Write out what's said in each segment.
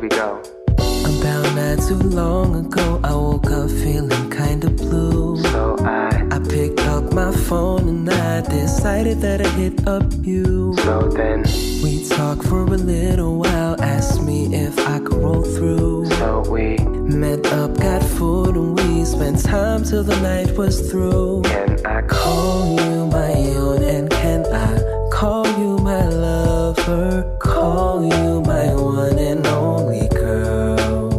we go. About not too long ago, I woke up feeling kinda blue. So I picked up my phone and I decided that I'd hit up you. So then We talked for a little while, asked me if I could roll through. So we Met up, got food, and we spent time till the night was through. Can I Call you my own, and can I call you my lover? Call you my one and only girl.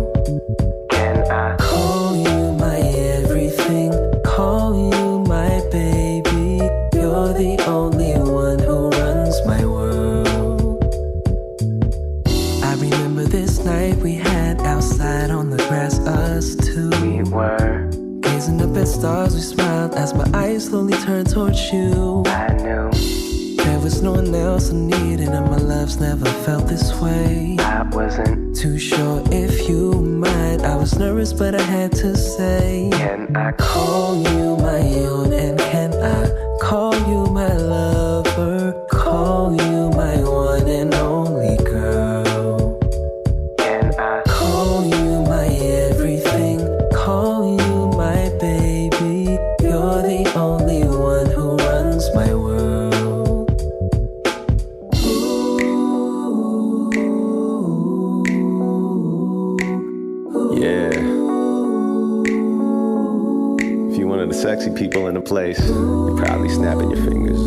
Can I Call you my everything, call you my baby. You're the only one who runs my world. I remember this night we had outside on the grass, us two. We were Gazing up at stars, we smiled as my eyes slowly turned towards you. I knew There was no one else I needed, and my love's never felt this way. I wasn't. Too sure if you might. I was nervous, but I had to say, Can I call you my own, and can I call you my lover? Call you my one and only girl. Can I Call you my everything, call you my baby. You're the only one who runs my world. Yeah. If you're one of the sexy people in the place, you're probably snapping your fingers.